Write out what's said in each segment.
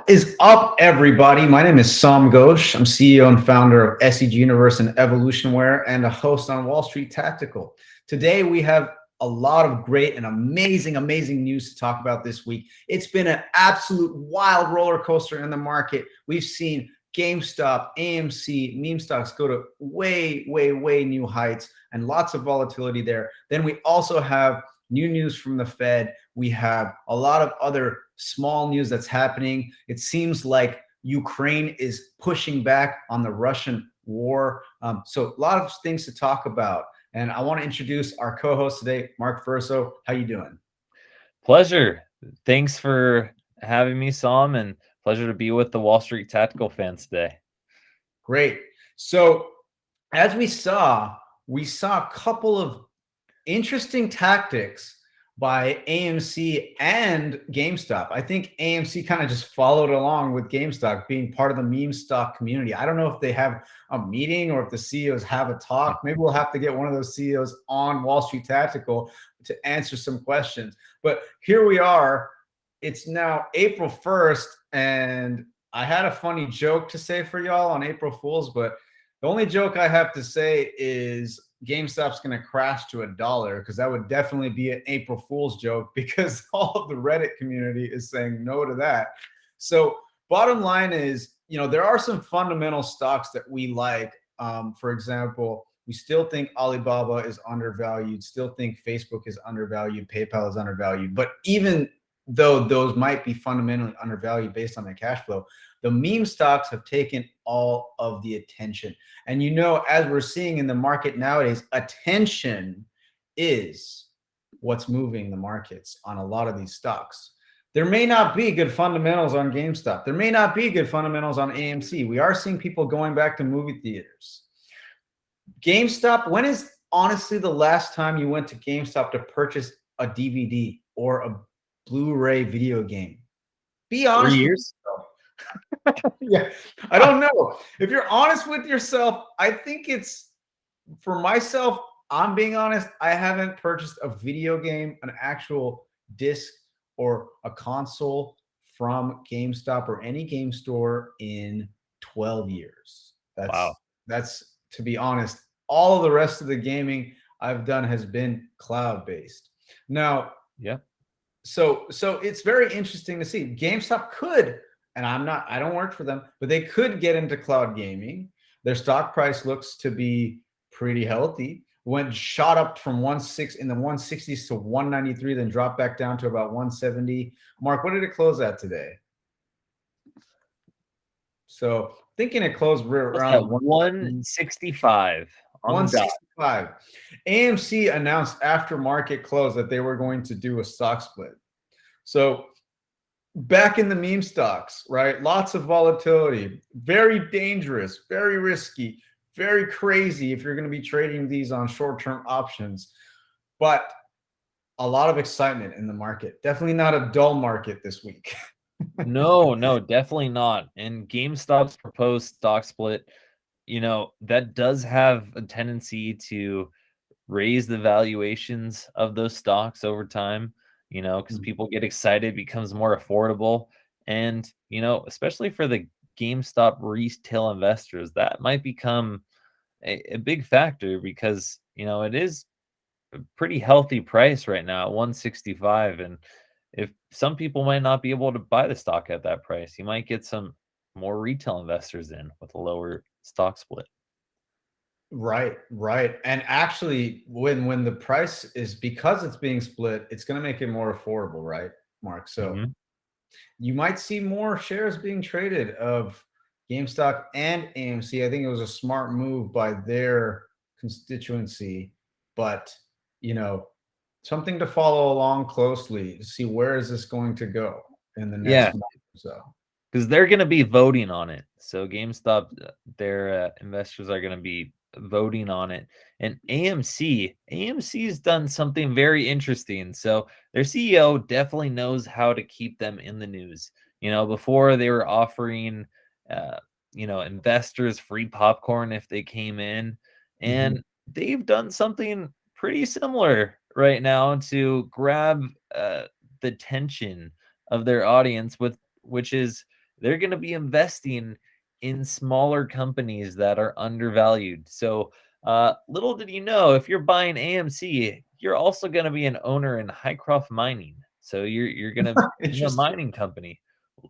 What is up, everybody? My name is Sam Ghosh. I'm CEO and founder of SEG Universe and Evolutionware and a host on Wall Street Tactical. Today, we have a lot of great and amazing news to talk about this week. It's been an absolute wild roller coaster in the market. We've seen GameStop, AMC, meme stocks go to way new heights and lots of volatility there. Then we also have new news from the Fed. We have a lot of other small news that's happening. It seems like Ukraine is pushing back on the Russian war. So a lot of things to talk about. And I want to introduce our co-host today, Mark Verso. How you doing? Pleasure. Thanks for having me, Sam, and pleasure to be with the Wall Street Tactical fans today. Great. So as we saw a couple of interesting tactics by AMC and GameStop. I think AMC kind of just followed along with GameStop being part of the meme stock community. I don't know if they have a meeting or if the CEOs have a talk. Maybe we'll have to get one of those CEOs on Wall Street Tactical to answer some questions. But here we are. It's now April 1st, and I had a funny joke to say for y'all on April Fools, but the only joke I have to say is GameStop's going to crash to $1, because that would definitely be an April Fool's joke, because all of the Reddit community is saying no to that. So bottom line is, there are some fundamental stocks that we like. For example, we still think Alibaba is undervalued, still think Facebook is undervalued, PayPal is undervalued. But even though those might be fundamentally undervalued based on their cash flow, the meme stocks have taken all of the attention. And as we're seeing in the market nowadays, attention is what's moving the markets on a lot of these stocks. There may not be good fundamentals on GameStop. There may not be good fundamentals on AMC. We are seeing people going back to movie theaters. GameStop, when is honestly the last time you went to GameStop to purchase a DVD or a Blu-ray video game? Be honest. 3 years? Yeah, I don't know. If you're honest with yourself, I think it's, for myself, I'm being honest, I haven't purchased a video game, an actual disc or a console from GameStop or any game store in 12 years. That's to be honest. All of the rest of the gaming I've done has been cloud-based. Now, yeah. So it's very interesting to see. GameStop could, and I don't work for them, but they could get into cloud gaming. Their stock price looks to be pretty healthy. Shot up from 160 in the 160s to 193, then dropped back down to about 170. Mark, what did it close at today? So thinking it closed around 165. 165. AMC announced after market close that they were going to do a stock split. So back in the meme stocks, right? Lots of volatility, very dangerous, very risky, very crazy if you're going to be trading these on short-term options. But a lot of excitement in the market. Definitely not a dull market this week. No, definitely not. And GameStop's proposed stock split, that does have a tendency to raise the valuations of those stocks over time, because people get excited, becomes more affordable. And, especially for the GameStop retail investors, that might become a big factor, because, it is a pretty healthy price right now at 165. And if some people might not be able to buy the stock at that price, you might get some more retail investors in with a lower stock split. Right. And actually, when the price is, because it's being split, it's going to make it more affordable, right, Mark? So you might see more shares being traded of GameStop and AMC. I think it was a smart move by their constituency, but something to follow along closely to see where is this going to go in the next month or so. Because they're going to be voting on it. So GameStop, their investors are going to be voting on it. And AMC's done something very interesting. So their CEO definitely knows how to keep them in the news. Before they were offering, investors free popcorn if they came in. And they've done something pretty similar right now to grab the attention of their audience, which is they're going to be investing in smaller companies that are undervalued. So, little did you know, if you're buying AMC, you're also going to be an owner in Hycroft Mining. So you're going to be a Interesting. mining company.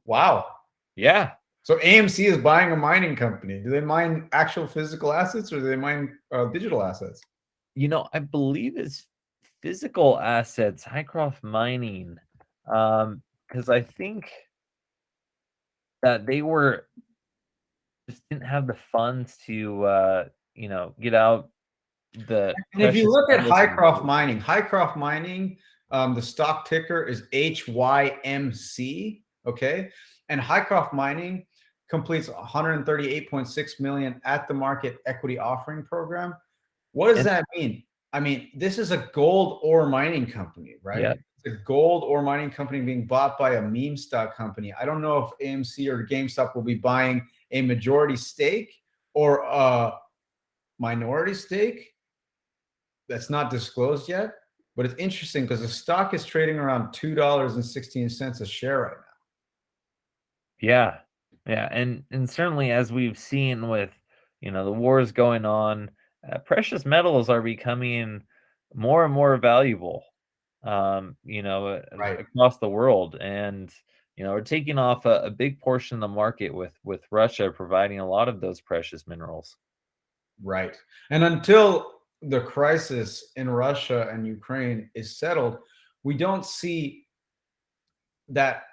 Wow. Yeah. So AMC is buying a mining company. Do they mine actual physical assets or do they mine digital assets? I believe it's physical assets, Hycroft Mining. Because I think that they were just didn't have the funds to get out the And if you precious look at metals Hycroft Mining, the stock ticker is HYMC. Okay. And Hycroft Mining completes 138.6 million at the market equity offering program. What does and that mean? I mean, this is a gold ore mining company, right? yeah. It's a gold ore mining company being bought by a meme stock company. I don't know if AMC or GameStop will be buying a majority stake or a minority stake. That's not disclosed yet, but it's interesting because the stock is trading around $2.16 a share right now. Yeah. Yeah, and certainly as we've seen with, the wars going on, precious metals are becoming more and more valuable, Right. across the world, and we're taking off a big portion of the market with Russia providing a lot of those precious minerals. Right. And until the crisis in Russia and Ukraine is settled, we don't see that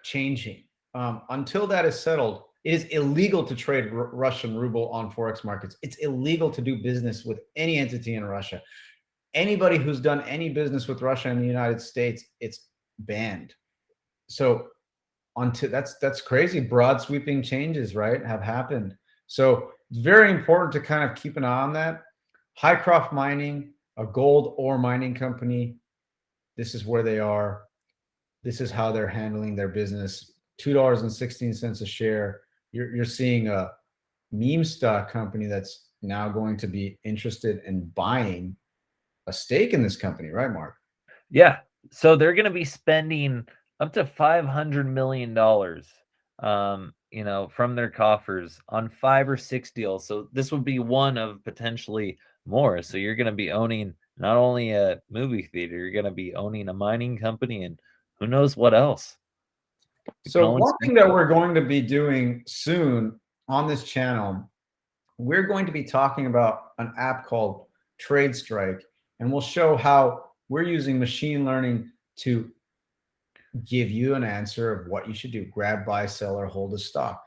changing. Until that is settled, it is illegal to trade Russian ruble on Forex markets. It's illegal to do business with any entity in Russia. Anybody who's done any business with Russia and the United States, it's banned. So onto that's crazy. Broad sweeping changes, right, have happened. So it's very important to kind of keep an eye on that. Hycroft Mining, a gold ore mining company. This is where they are. This is how they're handling their business. $2.16 a share. You're seeing a meme stock company that's now going to be interested in buying a stake in this company, right, Mark? Yeah. So they're going to be spending up to $500 million, from their coffers on 5 or 6 deals. So this would be one of potentially more. So you're going to be owning not only a movie theater, you're going to be owning a mining company, and who knows what else. We can So only one thing that speculate. we're going to be doing soon on this channel, we're going to be talking about an app called Trade Strike, and we'll show how we're using machine learning to give you an answer of what you should do: grab, buy, sell, or hold a stock.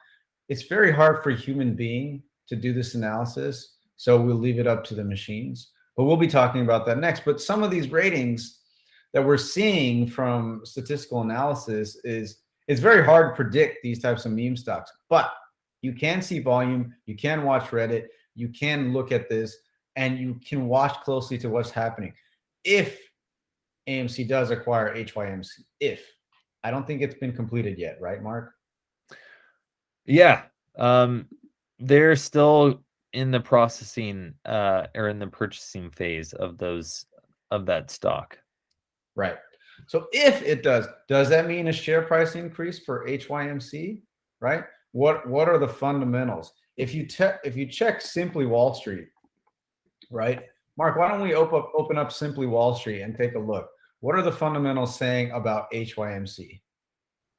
It's very hard for a human being to do this analysis, so we'll leave it up to the machines. But we'll be talking about that next. But some of these ratings that we're seeing from statistical analysis is it's very hard to predict these types of meme stocks. But you can see volume, you can watch Reddit, you can look at this, and you can watch closely to what's happening. If AMC does acquire HYMC, if I don't think it's been completed yet, right, Mark? Yeah. They're still in the processing or in the purchasing phase of that stock. Right. So if it does that mean a share price increase for HYMC? Right. What are the fundamentals? If you check Simply Wall Street, right, Mark? Why don't we open up Simply Wall Street and take a look? What are the fundamentals saying about HYMC?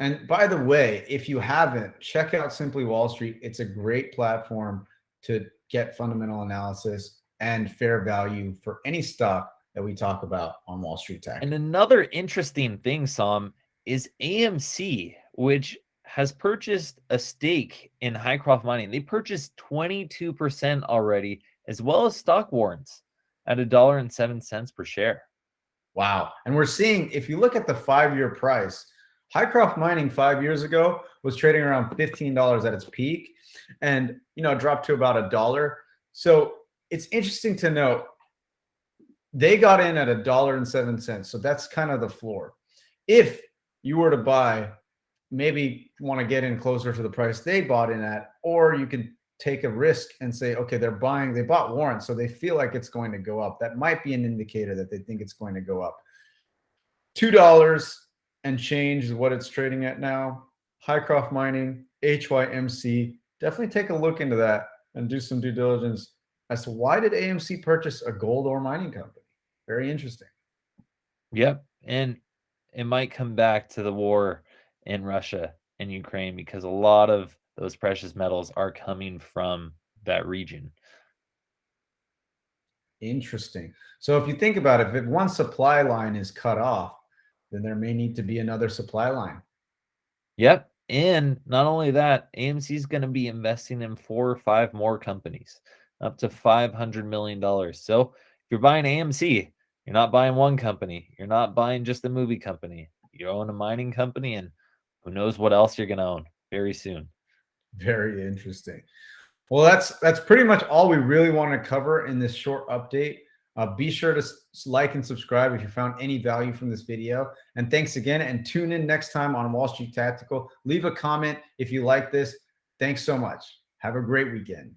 And by the way, if you haven't, check out Simply Wall Street. It's a great platform to get fundamental analysis and fair value for any stock that we talk about on Wall Street Tech. And another interesting thing, Sam, is AMC, which has purchased a stake in Hycroft Mining. They purchased 22% already, as well as stock warrants at $1.07 per share. Wow. And we're seeing, if you look at the 5-year price, Hycroft Mining 5 years ago was trading around $15 at its peak, and dropped to about $1. So it's interesting to note they got in at $1.07. So that's kind of the floor. If you were to buy, maybe want to get in closer to the price they bought in at, or you can take a risk and say, okay, they bought warrants, so they feel like it's going to go up. That might be an indicator that they think it's going to go up. $2 and change is what it's trading at now. Highcroft Mining, HYMC. Definitely take a look into that and do some due diligence as to why did AMC purchase a gold ore mining company? Very interesting. Yep. And it might come back to the war in Russia and Ukraine because a lot of those precious metals are coming from that region. Interesting. So if you think about it, if one supply line is cut off, then there may need to be another supply line. Yep. And not only that, AMC is going to be investing in 4 or 5 more companies, up to $500 million. So if you're buying AMC, you're not buying one company. You're not buying just a movie company. You own a mining company, and who knows what else you're going to own very soon. Very interesting. Well, that's pretty much all we really want to cover in this short update. Be sure to like and subscribe if you found any value from this video. And thanks again, and tune in next time on Wall Street Tactical. Leave a comment if you like this. Thanks so much. Have a great weekend.